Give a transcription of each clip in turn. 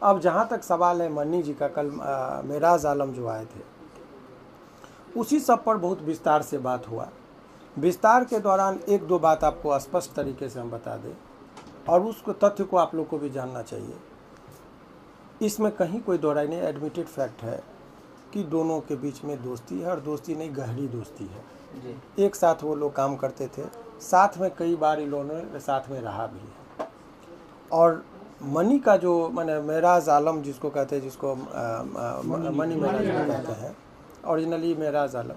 अब जहाँ तक सवाल है मन्नी जी का, कल मेराज आलम जो आए थे उसी सब पर बहुत विस्तार से बात हुआ। विस्तार के दौरान एक दो बात आपको स्पष्ट तरीके से हम बता दें और उसको तथ्य को आप लोग को भी जानना चाहिए। इसमें कहीं कोई दो राय नहीं, एडमिटेड फैक्ट है कि दोनों के बीच में दोस्ती है और दोस्ती नहीं गहरी दोस्ती है जी। एक साथ वो लोग काम करते थे, साथ में कई बार इन लोगों ने साथ में रहा भी है। और मनी का जो मैंने मेराज आलम जिसको कहते हैं, जिसको मनी मेराज कहते हैं, ओरिजिनली मेराज आलम,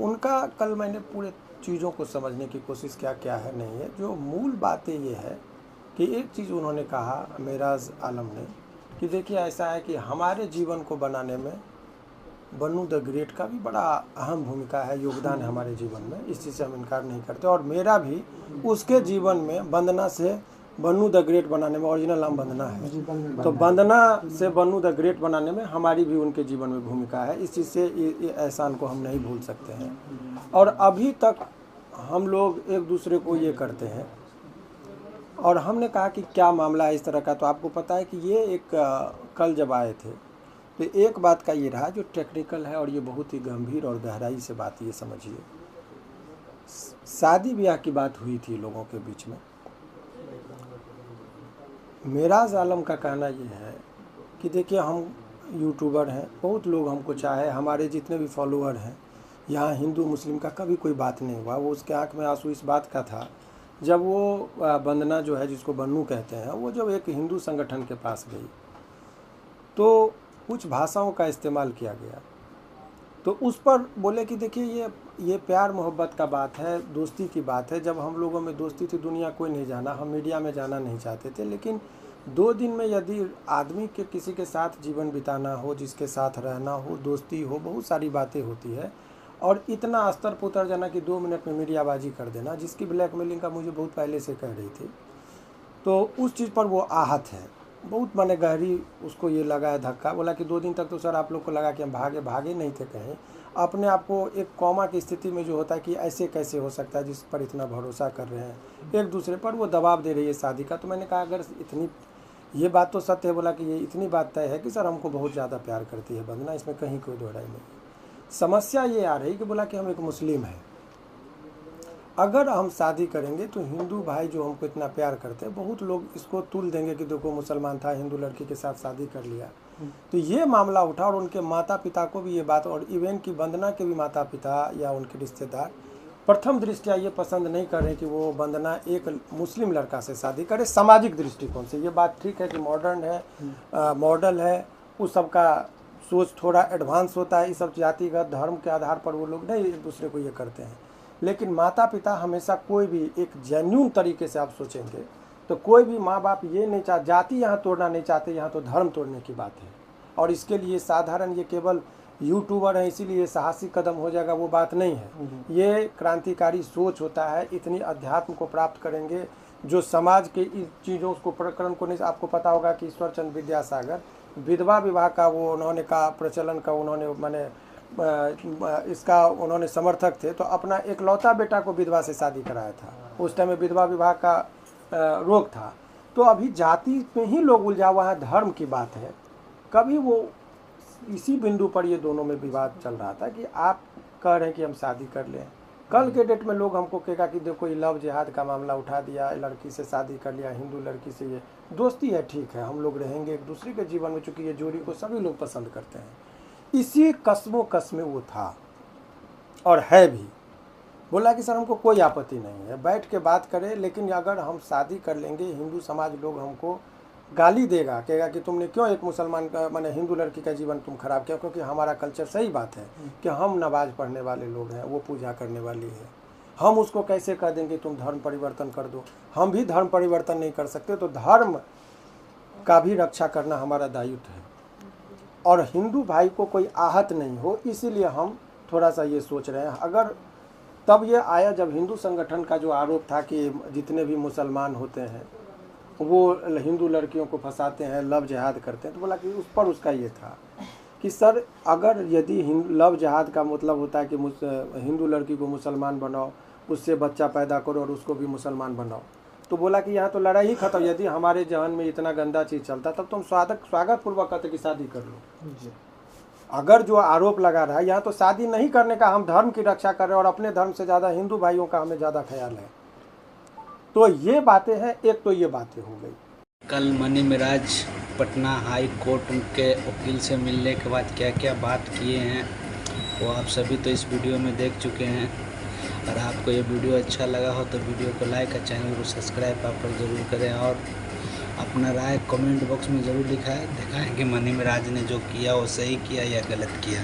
उनका कल मैंने पूरे चीज़ों को समझने की कोशिश किया क्या है नहीं है। जो मूल बातें ये है कि एक चीज़ उन्होंने कहा मेराज आलम ने कि देखिए ऐसा है कि हमारे जीवन को बनाने में बन्नू द ग्रेट का भी बड़ा अहम भूमिका है, योगदान है हमारे जीवन में, इस चीज़ से हम इनकार नहीं करते। और मेरा भी उसके जीवन में वंदना से बन्नू द ग्रेट बनाने में, ओरिजिनल नाम वंदना है, तो वंदना से बन्नू द ग्रेट बनाने में हमारी भी उनके जीवन में भूमिका है। इस चीज़ से ये एहसान को हम नहीं भूल सकते हैं। और अभी तक हम लोग एक दूसरे को ये करते हैं। और हमने कहा कि क्या मामला है इस तरह का, तो आपको पता है कि ये एक कल जब आए थे तो एक बात का ये रहा जो टेक्निकल है और ये बहुत ही गंभीर और गहराई से बात ये समझिए। शादी ब्याह की बात हुई थी लोगों के बीच में। मेराज आलम का कहना ये है कि देखिए हम यूट्यूबर हैं, बहुत लोग हमको चाहे, हमारे जितने भी फॉलोअर हैं, यहाँ हिंदू मुस्लिम का कभी कोई बात नहीं हुआ। वो उसके आंख में आंसू इस बात का था जब वो वंदना जो है जिसको बन्नू कहते हैं, वो जब एक हिंदू संगठन के पास गई तो कुछ भाषाओं का इस्तेमाल किया गया, तो उस पर बोले कि देखिए ये प्यार मोहब्बत का बात है, दोस्ती की बात है। जब हम लोगों में दोस्ती थी दुनिया कोई नहीं जाना, हम मीडिया में जाना नहीं चाहते थे, लेकिन 2 दिन में यदि आदमी के किसी के साथ जीवन बिताना हो, जिसके साथ रहना हो, दोस्ती हो, बहुत सारी बातें होती है। और इतना स्तर पर उतर जाना कि 2 मिनट में मीडियाबाजी कर देना, जिसकी ब्लैकमेलिंग का मुझे बहुत पहले से कह रही थी, तो उस चीज़ पर वो आहत है, बहुत मैंने गहरी उसको ये लगा है धक्का। बोला कि 2 दिन तक तो सर आप लोग को लगा कि हम भागे नहीं थे कहीं, अपने आप को एक कॉमा की स्थिति में जो होता है कि ऐसे कैसे हो सकता है, जिस पर इतना भरोसा कर रहे हैं एक दूसरे पर, वो दबाव दे रही है शादी का। तो मैंने कहा अगर इतनी ये बात तो सत्य है, बोला कि ये इतनी बात तय है कि सर हमको बहुत ज़्यादा प्यार करती है वंदना, इसमें कहीं कोई दो राय नहीं। समस्या ये आ रही कि बोला कि हम एक मुस्लिम हैं, अगर हम शादी करेंगे तो हिंदू भाई जो हमको इतना प्यार करते हैं, बहुत लोग इसको तुल देंगे कि देखो मुसलमान था, हिंदू लड़की के साथ शादी कर लिया। तो ये मामला उठा और उनके माता पिता को भी ये बात, और इवन की वंदना के भी माता पिता या उनके रिश्तेदार प्रथम दृष्टया ये पसंद नहीं कर रहे कि वो वंदना एक मुस्लिम लड़का से शादी करे। सामाजिक दृष्टिकोण से ये बात ठीक है कि मॉडर्न है, मॉडल है, उस सबका सोच थोड़ा एडवांस होता है, इस सब जातिगत धर्म के आधार पर वो लोग नहीं एक दूसरे को ये करते हैं। लेकिन माता पिता हमेशा कोई भी एक जेन्युइन तरीके से आप सोचेंगे तो कोई भी माँ बाप ये नहीं चाहते, जाति यहाँ तोड़ना नहीं चाहते, यहाँ तो धर्म तोड़ने की बात है। और इसके लिए साधारण ये केवल यूट्यूबर है इसीलिए साहसी कदम हो जाएगा, वो बात नहीं है। ये क्रांतिकारी सोच होता है, इतनी अध्यात्म को प्राप्त करेंगे जो समाज के इस चीज़ों को प्रकरण को नहीं। आपको पता होगा कि ईश्वर चंद्र विद्यासागर विधवा विवाह का वो उन्होंने का प्रचलन का उन्होंने मैंने इसका उन्होंने समर्थक थे, तो अपना एकलौता बेटा को विधवा से शादी कराया था। उस टाइम में विधवा विवाह का रोक था। तो अभी जाति में ही लोग उलझा हुआ है, धर्म की बात है। कभी वो इसी बिंदु पर ये दोनों में विवाद चल रहा था कि आप कह रहे हैं कि हम शादी कर लें, कल के डेट में लोग हमको कहेगा कि देखो ये लव जिहाद का मामला उठा दिया, लड़की से शादी कर लिया, हिंदू लड़की से, ये दोस्ती है ठीक है, हम लोग रहेंगे एक दूसरे के जीवन में, चूँकि ये जोड़ी को सभी लोग पसंद करते हैं। इसी कस्मों कस्म में वो था और है भी। बोला कि सर हमको कोई आपत्ति नहीं है, बैठ के बात करें, लेकिन अगर हम शादी कर लेंगे हिंदू समाज लोग हमको गाली देगा, कहेगा कि तुमने क्यों एक मुसलमान का माने हिंदू लड़की का जीवन तुम खराब किया, क्योंकि हमारा कल्चर सही बात है कि हम नमाज पढ़ने वाले लोग हैं, वो पूजा करने वाली है, हम उसको कैसे कह देंगे तुम धर्म परिवर्तन कर दो। हम भी धर्म परिवर्तन नहीं कर सकते, तो धर्म का भी रक्षा करना हमारा दायित्व है और हिंदू भाई को कोई आहत नहीं हो, इसीलिए हम थोड़ा सा ये सोच रहे हैं। अगर तब ये आया जब हिंदू संगठन का जो आरोप था कि जितने भी मुसलमान होते हैं वो हिंदू लड़कियों को फंसाते हैं, लव जिहाद करते हैं, तो बोला कि उस पर उसका ये था कि सर अगर यदि लव जिहाद का मतलब होता है कि हिंदू लड़की को मुसलमान बनाओ, उससे बच्चा पैदा करो और उसको भी मुसलमान बनाओ, तो बोला कि यहाँ तो लड़ाई ही खत्म, यदि हमारे जहन में इतना गंदा चीज़ चलता तब तुम स्वागत पूर्वक कहते कि शादी कर लो। अगर जो आरोप लगा रहा है, यहाँ तो शादी नहीं करने का, हम धर्म की रक्षा कर रहे हैं और अपने धर्म से ज़्यादा हिंदू भाइयों का हमें ज़्यादा ख्याल है। तो ये बातें हैं, एक तो ये बातें हो गई। कल मनी मिराज पटना हाई कोर्ट के वकील से मिलने के बाद क्या क्या बात किए हैं वो आप सभी तो इस वीडियो में देख चुके हैं। अगर आपको ये वीडियो अच्छा लगा हो तो वीडियो को लाइक और चैनल को सब्सक्राइब आप ज़रूर करें और अपना राय कमेंट बॉक्स में ज़रूर दिखाएं कि मनी मिराज ने जो किया वो सही किया या गलत किया।